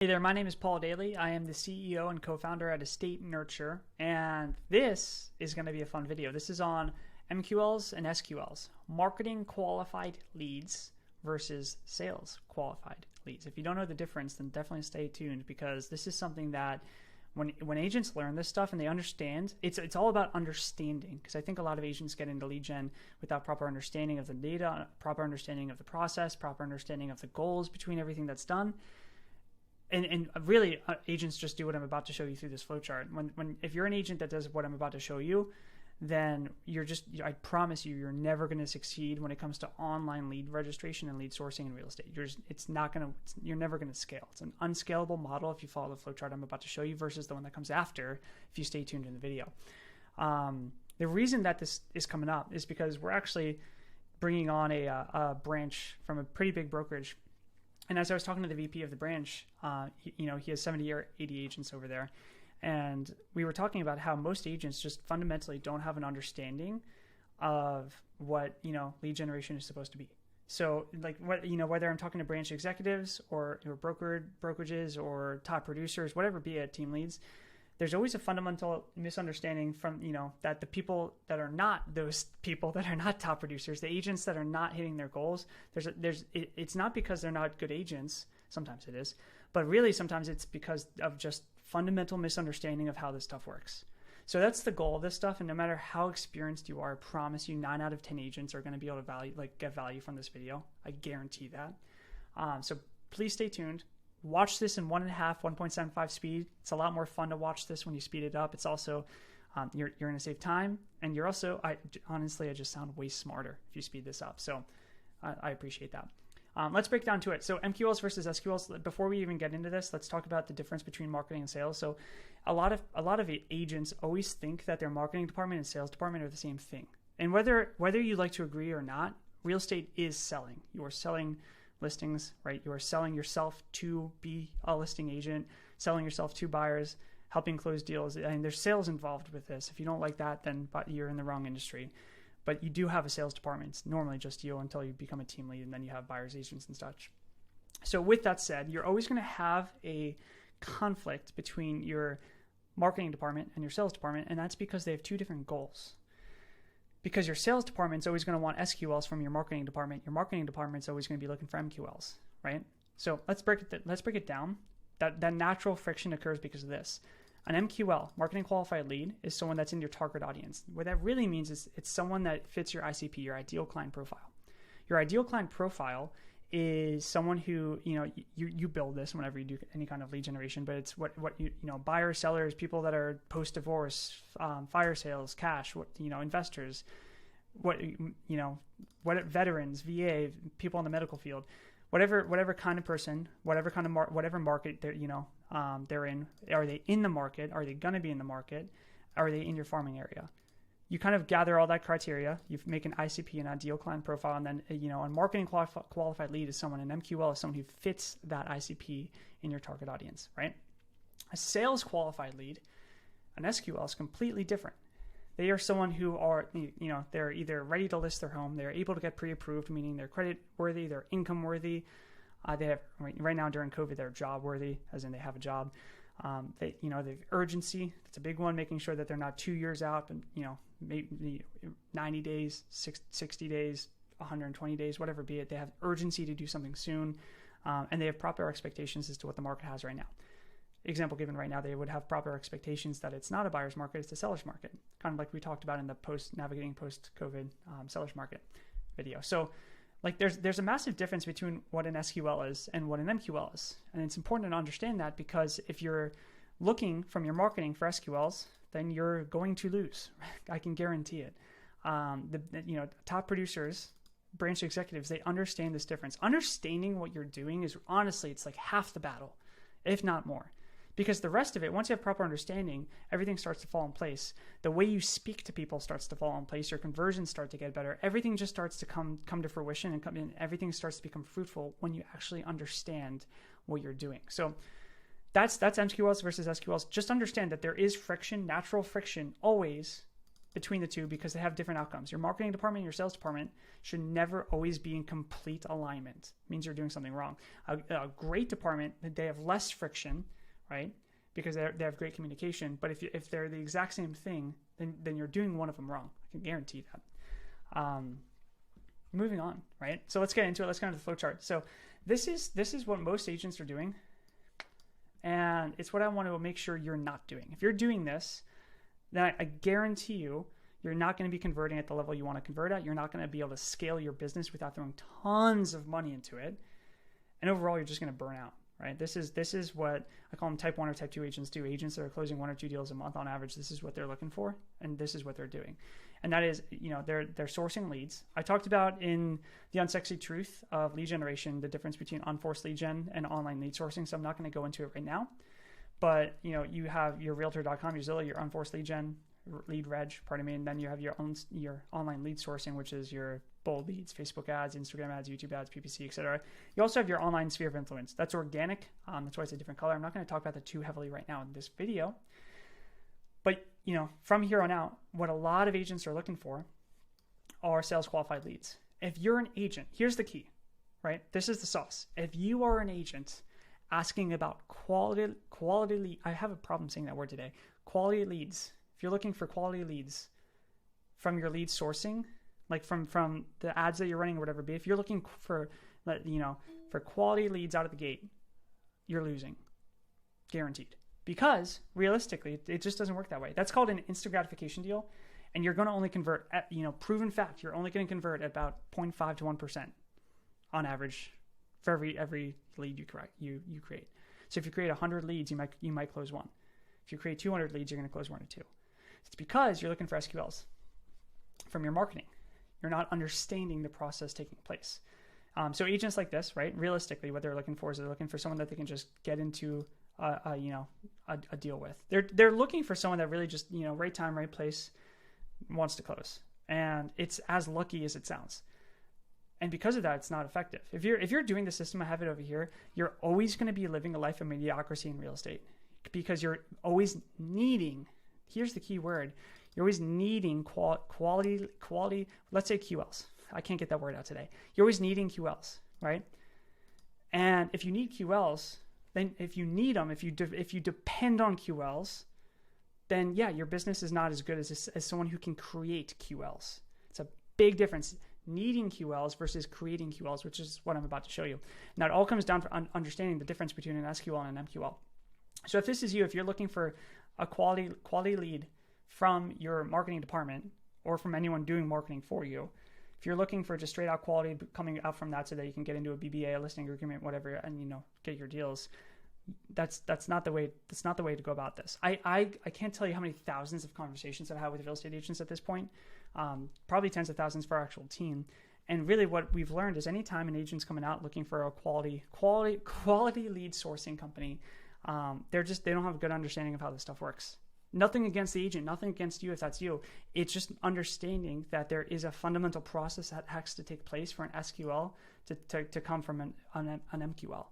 Hey there, my name is Paul Daly. I am the CEO and co-founder at EstateNurture, and this is going to be a fun video. This is on MQLs and SQLs, marketing qualified leads versus sales qualified leads. If you don't know the difference, then definitely stay tuned, because this is something that when agents learn this stuff and they understand, it's all about understanding, because I think a lot of agents get into lead gen without proper understanding of the data, proper understanding of the process, proper understanding of the goals between everything that's done. And really, agents just do what I'm about to show you through this flowchart. If you're an agent that does what I'm about to show you, then I promise you, you're never going to succeed when it comes to online lead registration and lead sourcing in real estate. You're never going to scale. It's an unscalable model if you follow the flowchart I'm about to show you versus the one that comes after if you stay tuned in the video. The reason that this is coming up is because we're actually bringing on a branch from a pretty big brokerage. And as I was talking to the VP of the branch, he has 70 or 80 agents over there. And we were talking about how most agents just fundamentally don't have an understanding of what, lead generation is supposed to be. So whether I'm talking to branch executives or brokerages or top producers, whatever be it, team leads, there's always a fundamental misunderstanding from, that the people that are not those people that are not top producers, the agents that are not hitting their goals, it's not because they're not good agents. Sometimes it is, but really sometimes it's because of just fundamental misunderstanding of how this stuff works. So that's the goal of this stuff. And no matter how experienced you are, I promise you 9 out of 10 agents are going to be able to get value from this video. I guarantee that. So please stay tuned. Watch this in 1.75 speed. It's a lot more fun to watch this when you speed it up. It's also, you're going to save time, and you're also, I just sound way smarter if you speed this up. So I appreciate that. Let's break down to it. So MQLs versus SQLs. Before we even get into this, let's talk about the difference between marketing and sales. So a lot of agents always think that their marketing department and sales department are the same thing. And whether you like to agree or not, real estate is selling. You are selling listings, right? You are selling yourself to be a listing agent, selling yourself to buyers, helping close deals. I mean, there's sales involved with this. If you don't like that, then you're in the wrong industry. But you do have a sales department. It's normally just you until you become a team lead, and then you have buyers agents and such. So with that said, you're always going to have a conflict between your marketing department and your sales department, and that's because they have two different goals. Because your sales department is always going to want SQLs from your marketing department. Your marketing department is always going to be looking for MQLs, right? So let's break it down. That natural friction occurs because of this. An MQL, marketing qualified lead, is someone that's in your target audience. What that really means is it's someone that fits your ICP, your ideal client profile. Your ideal client profile is someone who, you build this whenever you do any kind of lead generation, but it's what buyers, sellers, people that are post-divorce, fire sales, cash, investors, what veterans, VA, people in the medical field, whatever kind of person, whatever market they're in. Are they in the market? Are they going to be in the market? Are they in your farming area? You kind of gather all that criteria. You make an ICP, an ideal client profile, and then a marketing qualified lead is someone. An MQL is someone who fits that ICP in your target audience, right? A sales qualified lead, an SQL, is completely different. They are someone who are, they're either ready to list their home, they're able to get pre-approved, meaning they're credit worthy, they're income worthy. They have right now during COVID, they're job worthy, as in they have a job. They have urgency. That's a big one, making sure that they're not 2 years out, and maybe 90 days, 60 days, 120 days, whatever be it. They have urgency to do something soon, and they have proper expectations as to what the market has right now. Example given right now, they would have proper expectations that it's not a buyer's market, it's a seller's market, kind of like we talked about in the navigating post-COVID seller's market video. So there's a massive difference between what an SQL is and what an MQL is. And it's important to understand that, because if you're looking from your marketing for SQLs, then you're going to lose. I can guarantee it. Top producers, branch executives, they understand this difference. Understanding what you're doing is honestly, it's like half the battle, if not more. Because the rest of it, once you have proper understanding, everything starts to fall in place. The way you speak to people starts to fall in place. Your conversions start to get better. Everything just starts to come to fruition, and everything starts to become fruitful when you actually understand what you're doing. So that's MQLs versus SQLs. Just understand that there is friction, natural friction, always between the two because they have different outcomes. Your marketing department and your sales department should never always be in complete alignment. It means you're doing something wrong. A great department, they have less friction, right? Because they have great communication. But if they're the exact same thing, then you're doing one of them wrong. I can guarantee that. Moving on, right? So let's get into it. Let's go into the flow chart. So this is what most agents are doing. And it's what I want to make sure you're not doing. If you're doing this, then I guarantee you're not going to be converting at the level you want to convert at. You're not going to be able to scale your business without throwing tons of money into it. And overall, you're just going to burn out, right? This is what I call them type 1 or type 2 agents do. Agents that are closing 1 or 2 deals a month on average. This is what they're looking for, and this is what they're doing. And that is, they're sourcing leads. I talked about in the Unsexy Truth of lead generation, the difference between unforced lead gen and online lead sourcing. So I'm not going to go into it right now. But, you have your realtor.com, your Zillow, your unforced lead gen, lead reg, and then you have your online lead sourcing, which is your bold leads, Facebook ads, Instagram ads, YouTube ads, PPC, etc. You also have your online sphere of influence. That's organic. That's why it's a different color. I'm not going to talk about that too heavily right now in this video. But, from here on out, what a lot of agents are looking for are sales qualified leads. If you're an agent, here's the key, right? This is the sauce. If you are an agent asking about quality lead, I have a problem saying that word today, quality leads. If you're looking for quality leads from your lead sourcing, like from the ads that you're running or whatever, but if you're looking for quality leads out of the gate, you're losing, guaranteed. Because realistically, it just doesn't work that way. That's called an instant gratification deal, and you're going to only convert at, proven fact, you're only going to convert at about 0.5 to 1% on average for every lead you create. So if you create 100 leads, you might close 1. If you create 200 leads, you're going to close 1 or 2. It's because you're looking for SQLs from your marketing. You're not understanding the process taking place. So agents like this, right? Realistically, what they're looking for is they're looking for someone that they can just get into a deal with. They're looking for someone that really just, right time, right place, wants to close. And it's as lucky as it sounds. And because of that, it's not effective. If you're doing the system, I have it over here, you're always going to be living a life of mediocrity in real estate because you're always needing, here's the key word, you're always needing quality, let's say QLs. I can't get that word out today. You're always needing QLs, right? And if you need QLs, then if you need them, if you depend on QLs, then yeah, your business is not as good as someone who can create QLs. It's a big difference, needing QLs versus creating QLs, which is what I'm about to show you. Now, it all comes down to understanding the difference between an SQL and an MQL. So if this is you, if you're looking for a quality lead from your marketing department or from anyone doing marketing for you, if you're looking for just straight out quality coming out from that so that you can get into a BBA, a listing agreement, whatever, and get your deals, that's not the way to go about this. I can't tell you how many thousands of conversations I've had with real estate agents at this point, probably tens of thousands for our actual team. And really what we've learned is anytime an agent's coming out looking for a quality lead sourcing company, they don't have a good understanding of how this stuff works. Nothing against the agent, nothing against you if that's you. It's just understanding that there is a fundamental process that has to take place for an SQL to come from an MQL,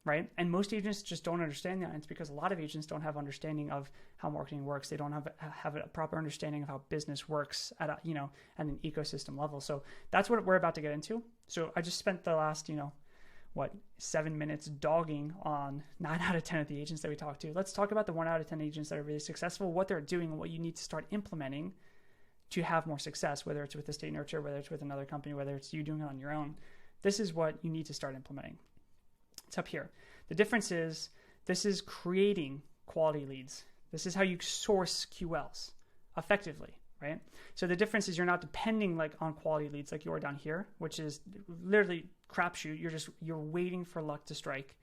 right? And most agents just don't understand that. And it's because a lot of agents don't have understanding of how marketing works. They don't have a proper understanding of how business works at an ecosystem level. So that's what we're about to get into. So I just spent the last 7 minutes dogging on 9 out of 10 of the agents that we talked to. Let's talk about the 1 out of 10 agents that are really successful, what they're doing, and what you need to start implementing to have more success, whether it's with EstateNurture, whether it's with another company, whether it's you doing it on your own. This is what you need to start implementing. It's up here. The difference is this is creating quality leads. This is how you source QLs effectively, right? So the difference is you're not depending on quality leads like you are down here, which is literally crapshoot. You're waiting for luck to strike.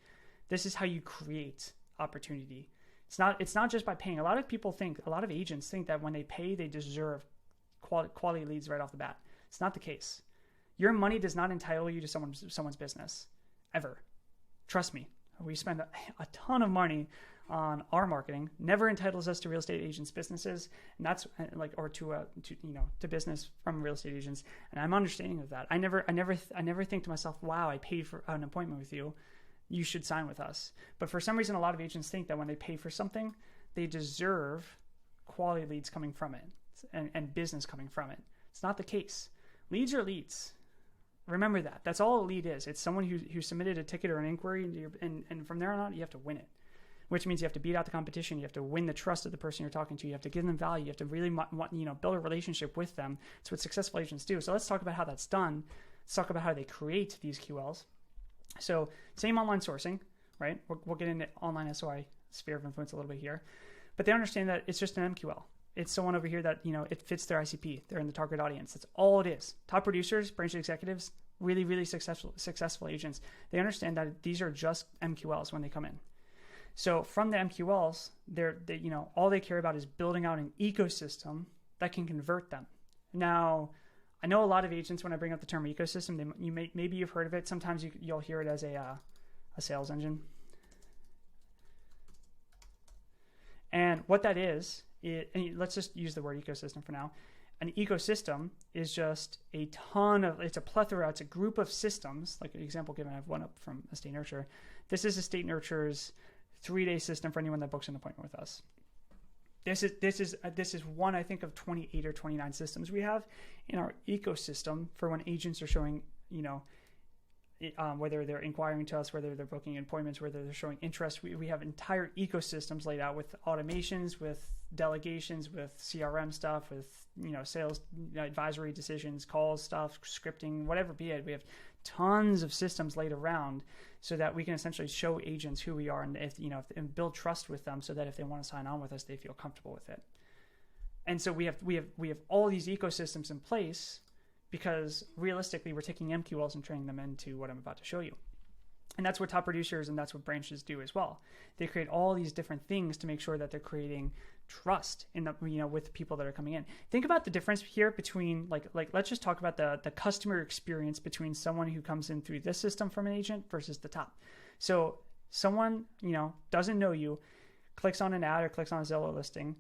This is how you create opportunity. It's not just by paying. A lot of agents think that when they pay, they deserve quality leads right off the bat. It's not the case. Your money does not entitle you to someone's business ever. Trust me. We spend a ton of money on our marketing, never entitles us to real estate agents' businesses, and that's to business from real estate agents. And I'm understanding of that. I never think to myself, wow, I paid for an appointment with you. You should sign with us. But for some reason, a lot of agents think that when they pay for something, they deserve quality leads coming from it. and business coming from it. It's not the case. Leads are leads. Remember that. That's all a lead is. It's someone who submitted a ticket or an inquiry, and from there on out, you have to win it, which means you have to beat out the competition. You have to win the trust of the person you're talking to. You have to give them value. You have to really build a relationship with them. It's what successful agents do. So let's talk about how that's done. Let's talk about how they create these QLs. So same online sourcing, right? We'll get into online SOI, sphere of influence, a little bit here. But they understand that it's just an MQL. It's someone over here that, it fits their ICP. They're in the target audience. That's all it is. Top producers, branch executives, really, really successful agents. They understand that these are just MQLs when they come in. So from the MQLs, all they care about is building out an ecosystem that can convert them. Now, I know a lot of agents, when I bring up the term ecosystem, maybe you've heard of it. Sometimes you'll hear it as a sales engine. And what that is, and let's just use the word ecosystem for now. An ecosystem is just it's a plethora, it's a group of systems. Like an example given, I have one up from EstateNurture. This is EstateNurture's 3-day system for anyone that books an appointment with us. This is one, I think, of 28 or 29 systems we have in our ecosystem for when agents are showing, whether they're inquiring to us, whether they're booking appointments, whether they're showing interest. We have entire ecosystems laid out with automations, with delegations, with CRM stuff, with sales advisory decisions, calls stuff, scripting, whatever be it. We have tons of systems laid around so that we can essentially show agents who we are and build trust with them so that if they want to sign on with us, they feel comfortable with it. And so we have all these ecosystems in place because realistically we're taking MQLs and turning them into what I'm about to show you. And that's what top producers and that's what branches do as well. They create all these different things to make sure that they're creating trust in the with people that are coming in. Think about the difference here between like let's just talk about the customer experience between someone who comes in through this system from an agent versus the top. So someone doesn't know you, clicks on an ad or clicks on a Zillow listing,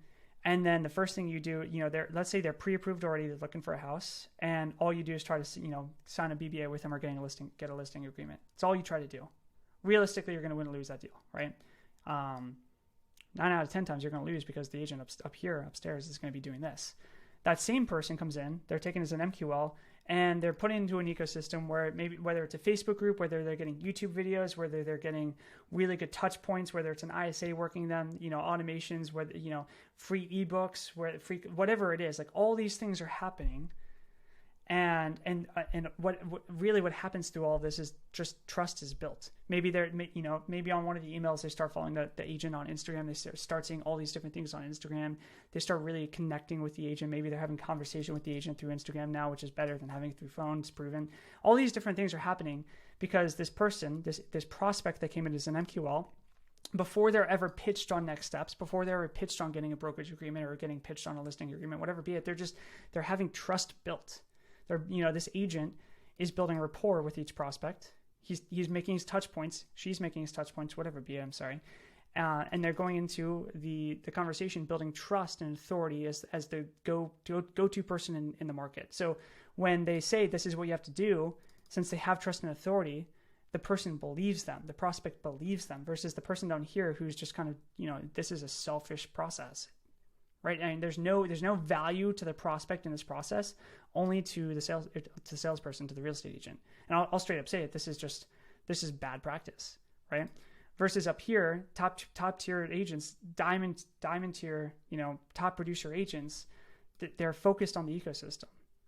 and then the first thing you do, let's say they're pre-approved already, they're looking for a house, and all you do is try to sign a BBA with them or get a listing agreement. It's all you try to do. Realistically, you're going to win or lose that deal, right? 9 out of 10 times you're going to lose because the agent upstairs is going to be doing this. That same person comes in, they're taken as an MQL, and they're put into an ecosystem where whether it's a Facebook group, whether they're getting YouTube videos, whether they're getting really good touch points, whether it's an ISA working them, automations, whether, free ebooks, whatever it is, like all these things are happening. And what happens through all of this is just trust is built. Maybe maybe on one of the emails they start following the agent on Instagram. They start seeing all these different things on Instagram. They start really connecting with the agent. Maybe they're having conversation with the agent through Instagram now, which is better than having it through phone. It's proven. All these different things are happening because this person, this prospect that came in as an MQL, before they're ever pitched on next steps, before they're ever pitched on getting a brokerage agreement or getting pitched on a listing agreement, whatever be it, they're having trust built. This agent is building rapport with each prospect. He's making his touch points. She's making his touch points, whatever be it, I'm sorry. And they're going into the conversation, building trust and authority as the go-to person in the market. So when they say this is what you have to do, since they have trust and authority, the person believes them. The prospect believes them versus the person down here who's just kind of, this is a selfish process. Right, and there's no value to the prospect in this process, only to the salesperson, to the real estate agent. And I'll straight up say it: this is bad practice, right? Versus up here, top tier agents, diamond tier, top producer agents, they're focused on the ecosystem.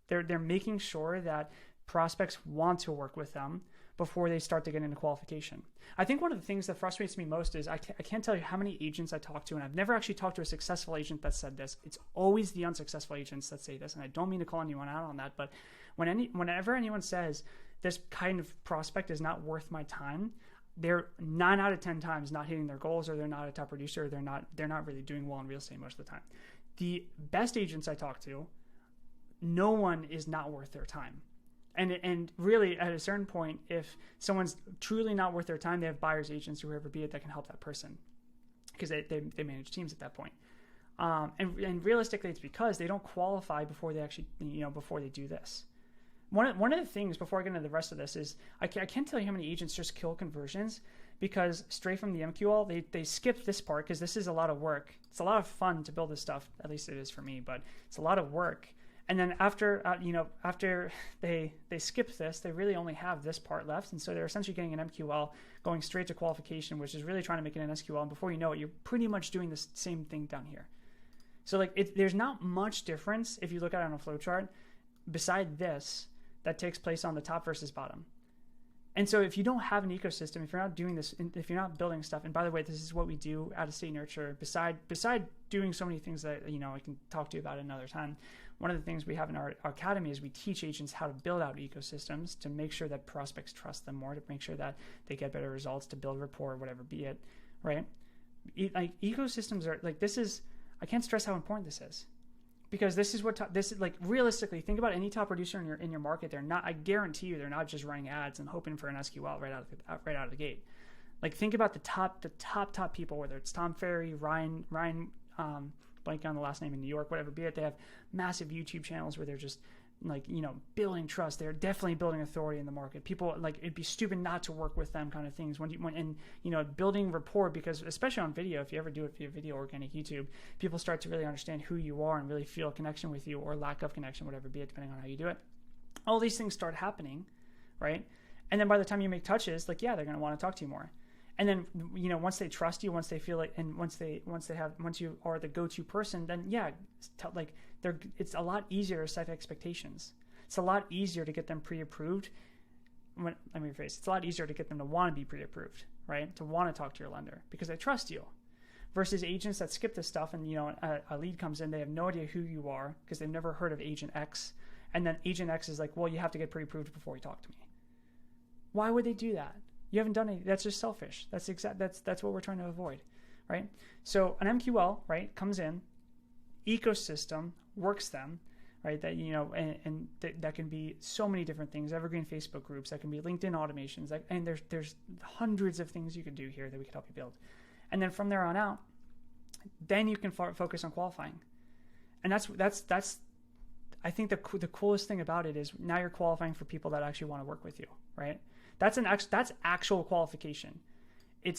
They're making sure that prospects want to work with them before they start to get into qualification. I think one of the things that frustrates me most is I can't tell you how many agents I talk to, and I've never actually talked to a successful agent that said this. It's always the unsuccessful agents that say this, and I don't mean to call anyone out on that, but whenever anyone says this kind of prospect is not worth my time, they're 9 out of 10 times not hitting their goals, or they're not a top producer, or they're not really doing well in real estate most of the time. The best agents I talk to, no one is not worth their time. And really, at a certain point, if someone's truly not worth their time, they have buyer's agents or whoever be it that can help that person because they manage teams at that point. And realistically, it's because they don't qualify before they actually, before they do this. One of the things, before I get into the rest of this, is I can't tell you how many agents just kill conversions because straight from the MQL, they skipped this part because this is a lot of work. It's a lot of fun to build this stuff. At least it is for me, but it's a lot of work. And then after they skipped this, they really only have this part left. And so they're essentially getting an MQL going straight to qualification, which is really trying to make it an SQL. And before you know it, you're pretty much doing the same thing down here. So like there's not much difference if you look at it on a flowchart beside this that takes place on the top versus bottom. And so if you don't have an ecosystem, if you're not doing this, if you're not building stuff, and by the way, this is what we do at EstateNurture, beside doing so many things that, I can talk to you about another time. One of the things we have in our academy is we teach agents how to build out ecosystems to make sure that prospects trust them more, to make sure that they get better results, to build rapport, whatever be it, right? Like ecosystems are like, I can't stress how important this is. Because this is like realistically, think about any top producer in your market. They're not, I guarantee you, they're not just running ads and hoping for an SQL right out of the gate. Like think about the top people, whether it's Tom Ferry, Ryan, blanking on the last name in New York, whatever be it. They have massive YouTube channels where they're just like, building trust. They're definitely building authority in the market. People like, it'd be stupid not to work with them kind of things building rapport, because especially on video, if you ever do it via video, organic YouTube, people start to really understand who you are and really feel a connection with you, or lack of connection, whatever be it, depending on how you do it. All these things start happening, right? And then by the time you make touches, like, yeah, they're going to want to talk to you more. And then, once they trust you, once they feel like, and once you are the go-to person, then yeah, it's a lot easier to set expectations. It's a lot easier to get them pre-approved. Let me rephrase. It's a lot easier to get them to want to be pre-approved, right? To want to talk to your lender because they trust you. Versus agents that skip this stuff, and a lead comes in, they have no idea who you are because they've never heard of Agent X, and then Agent X is like, well, you have to get pre-approved before you talk to me. Why would they do that? You haven't done anything. That's just selfish. That's what we're trying to avoid, right? So an MQL, right, comes in, ecosystem works them, right? That that can be so many different things. Evergreen Facebook groups. That can be LinkedIn automations. And there's hundreds of things you could do here that we could help you build. And then from there on out, then you can focus on qualifying. And that's I think the coolest thing about it is now you're qualifying for people that actually want to work with you, right? That's actual qualification.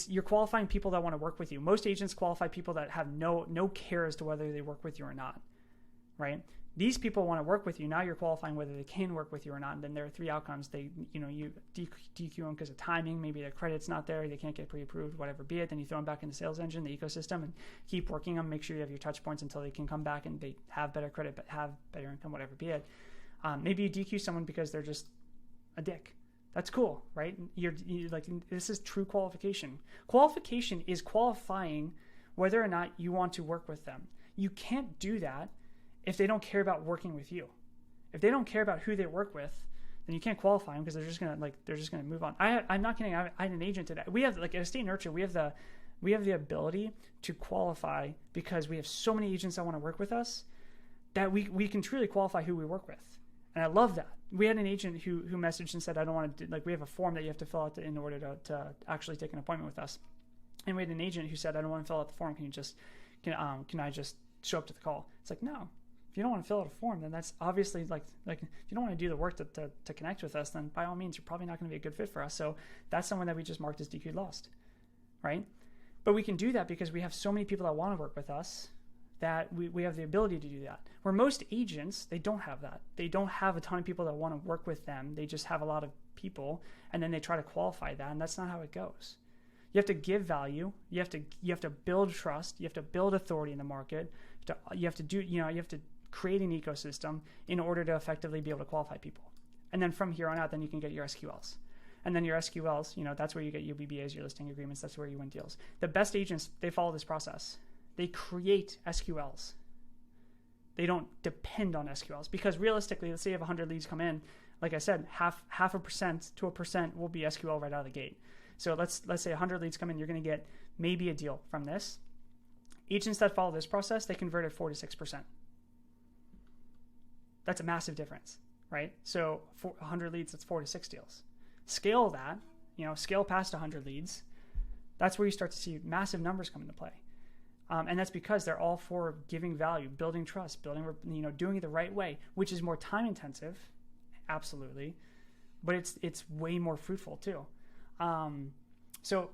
You're qualifying people that want to work with you. Most agents qualify people that have no care as to whether they work with you or not, right? These people want to work with you. Now you're qualifying whether they can work with you or not. And then there are three outcomes. You DQ them because of timing. Maybe their credit's not there. They can't get pre-approved, whatever be it. Then you throw them back in the sales engine, the ecosystem, and keep working them. Make sure you have your touch points until they can come back and they have better credit, but have better income, whatever be it. Maybe you DQ someone because they're just a dick. That's cool, right? You're like, this is true qualification. Qualification is qualifying whether or not you want to work with them. You can't do that if they don't care about working with you. If they don't care about who they work with, then you can't qualify them because they're just gonna move on. I'm not kidding. I had an agent today. We have, like, at EstateNurture, we have the ability to qualify because we have so many agents that want to work with us that we can truly qualify who we work with. And I love that. We had an agent who messaged and said, I don't want to, we have a form that you have to fill out in order to actually take an appointment with us. And we had an agent who said, I don't want to fill out the form. Can I just show up to the call? It's like, no. If you don't want to fill out a form, then that's obviously like if you don't want to do the work to connect with us, then by all means, you're probably not going to be a good fit for us. So that's someone that we just marked as DQ lost, right? But we can do that because we have so many people that want to work with us that we have the ability to do that. Where most agents, they don't have that. They don't have a ton of people that want to work with them. They just have a lot of people, and then they try to qualify that, and that's not how it goes. You have to give value. You have to build trust. You have to build authority in the market. You have to create an ecosystem in order to effectively be able to qualify people. And then from here on out, then you can get your SQLs. And then your SQLs, that's where you get your BBAs, your listing agreements. That's where you win deals. The best agents, they follow this process. They create SQLs. They don't depend on SQLs because realistically, let's say you have 100 leads come in. Like I said, half a percent to a percent will be SQL right out of the gate. So let's say 100 leads come in, you're going to get maybe a deal from this. Agents that follow this process, they convert at 4 to 6%. That's a massive difference, right? So for 100 leads, that's 4 to 6 deals. Scale that, scale past 100 leads. That's where you start to see massive numbers come into play. And that's because they're all for giving value, building trust, doing it the right way, which is more time intensive, absolutely, but it's way more fruitful too. So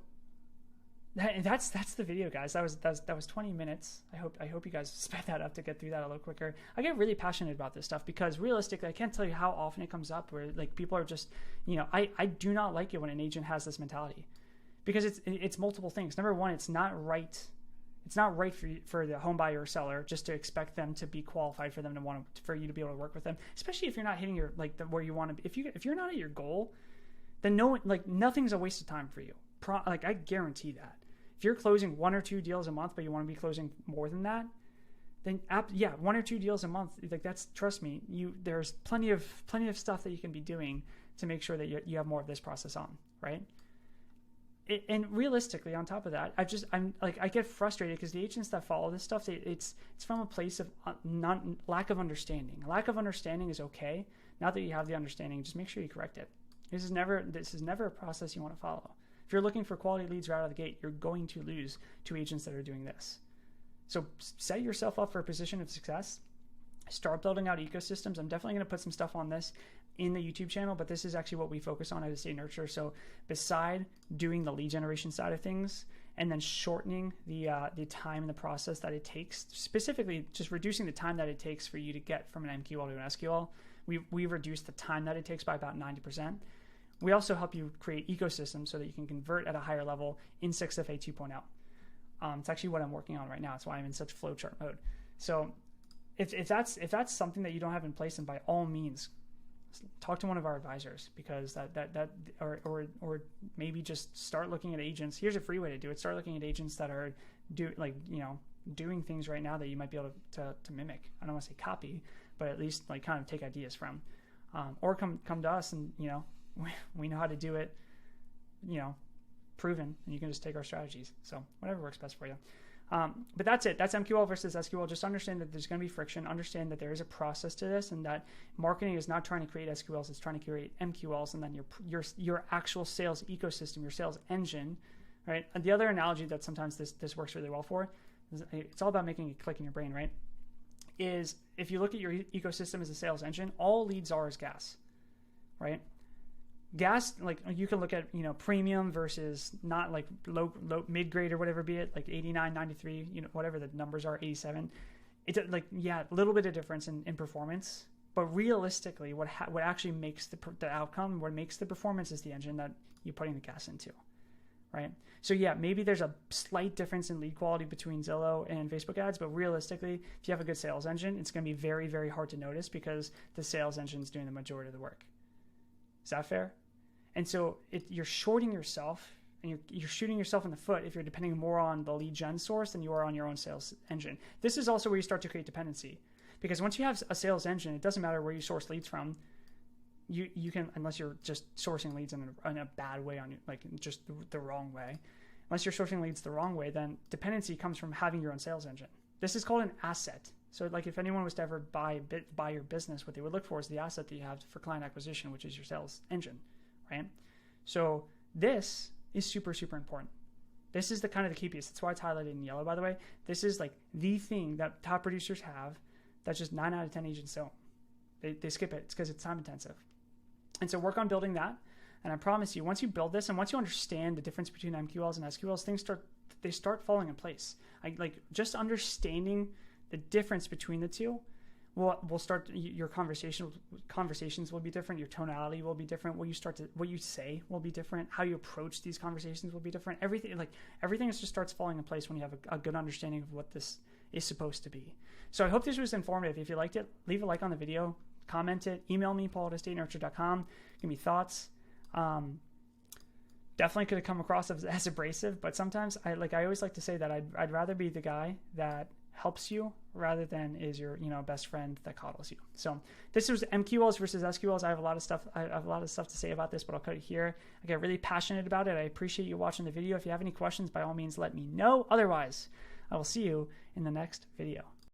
That's the video, guys. That was 20 minutes. I hope you guys sped that up to get through that a little quicker. I get really passionate about this stuff because realistically, I can't tell you how often it comes up where like people are just, I do not like it when an agent has this mentality, because it's multiple things. Number one, it's not right. It's not right for the home buyer or seller just to expect them to be qualified for them to for you to be able to work with them, especially if you're not hitting your where you want to be. If you're not at your goal, then nothing's a waste of time for you. I guarantee that. If you're closing 1 or 2 deals a month, but you want to be closing more than that, then 1 or 2 deals a month, trust me, there's plenty of stuff that you can be doing to make sure that you have more of this process on, right? And realistically, on top of that, I get frustrated because the agents that follow this stuff, it's from a place of lack of understanding. Lack of understanding is okay. Now that you have the understanding, just make sure you correct it. This is never a process you want to follow. If you're looking for quality leads right out of the gate, you're going to lose to agents that are doing this. So set yourself up for a position of success. Start building out ecosystems. I'm definitely going to put some stuff on this in the YouTube channel, but this is actually what we focus on at EstateNurture. So beside doing the lead generation side of things and then shortening the time and the process that it takes, specifically just reducing the time that it takes for you to get from an MQL to an SQL, we reduce the time that it takes by about 90%. We also help you create ecosystems so that you can convert at a higher level in 6FA 2.0. It's actually what I'm working on right now. It's why I'm in such flowchart mode. So if that's something that you don't have in place, then by all means, talk to one of our advisors, because or maybe just start looking at agents. Here's a free way to do it. Start looking at agents that are doing things right now that you might be able to mimic. I don't want to say copy, but at least kind of take ideas from, or come to us and we know how to do it, proven, and you can just take our strategies. So whatever works best for you. But that's it. That's MQL versus SQL. Just understand that there's going to be friction. Understand that there is a process to this, and that marketing is not trying to create SQLs. It's trying to create MQLs, and then your actual sales ecosystem, your sales engine, right? And the other analogy that sometimes this works really well for, it's all about making it click in your brain, right? Is if you look at your ecosystem as a sales engine, all leads are is gas, right? Gas, you can look at premium versus not low mid grade or whatever, be it 89, 93, whatever the numbers are, 87. It's a little bit of difference in performance, but realistically what actually makes the outcome, what makes the performance, is the engine that you're putting the gas into, right? So maybe there's a slight difference in lead quality between Zillow and Facebook ads, but realistically, if you have a good sales engine, it's going to be very, very hard to notice because the sales engine is doing the majority of the work. Is that fair? And so you're shorting yourself, and you're shooting yourself in the foot if you're depending more on the lead gen source than you are on your own sales engine. This is also where you start to create dependency, because once you have a sales engine, it doesn't matter where you source leads from. You can, unless you're just sourcing leads in a bad way, just the wrong way. Unless you're sourcing leads the wrong way, then dependency comes from having your own sales engine. This is called an asset. So if anyone was to ever buy your business, what they would look for is the asset that you have for client acquisition, which is your sales engine. Right? So this is super, super important. This is the key piece. That's why it's highlighted in yellow, by the way. This is the thing that top producers have that's just 9 out of 10 agents don't. They skip it. It's because it's time intensive. And so work on building that. And I promise you, once you build this and once you understand the difference between MQLs and SQLs, things start falling in place. Just understanding the difference between the two will start, your conversations will be different, your tonality will be different, what you say will be different, how you approach these conversations will be different. Everything just starts falling in place when you have a good understanding of what this is supposed to be. So I hope this was informative. If you liked it, leave a like on the video, comment it, email me, paul@EstateNurture.com, give me thoughts. Definitely could have come across as abrasive, but sometimes I always like to say that I'd rather be the guy that helps you rather than is your best friend that coddles you. So this was MQLs versus SQLs. I have a lot of stuff to say about this, but I'll cut it here. I get really passionate about it. I appreciate you watching the video. If you have any questions, by all means let me know. Otherwise, I will see you in the next video.